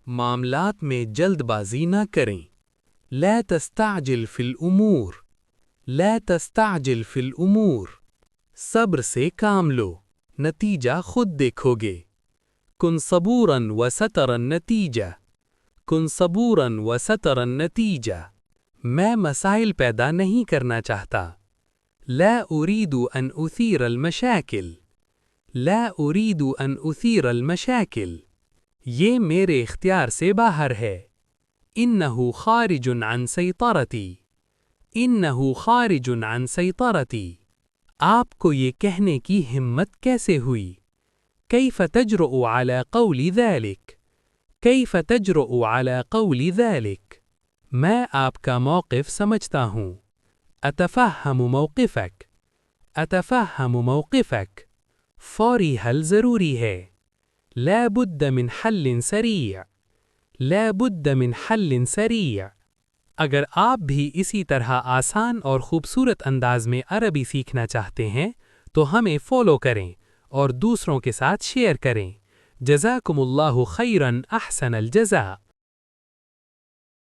معاملات میں جلد بازی نہ کریں۔ لا تستعجل فی الامور، لا تستعجل فی الامور۔ صبر سے کام لو، نتیجہ خود دیکھو گے۔ کن صبوراً وسترى النتیجہ، کن صبوراً وسترى النتیجہ۔ میں مسائل پیدا نہیں کرنا چاہتا۔ لا اريد ان اثير المشاکل، لا اريد ان اثير المشاکل۔ یہ میرے اختیار سے باہر ہے۔ انه خارج عن سیطرتی، انه خارج عن سیطرتی۔ آپ کو یہ کہنے کی ہمت کیسے ہوئی؟ کیف تجرؤ على قول ذلك، کیف تجرؤ على قول ذلك۔ میں آپ کا موقف سمجھتا ہوں۔ اتفهم موقفك، اتفهم موقفك۔ فوری حل ضروری ہے۔ لا بد من حل سریع، لا بد من حل سریع۔ اگر آپ بھی اسی طرح آسان اور خوبصورت انداز میں عربی سیکھنا چاہتے ہیں تو ہمیں فالو کریں اور دوسروں کے ساتھ شیئر کریں۔ جزاکم اللہ خیراً احسن الجزاء۔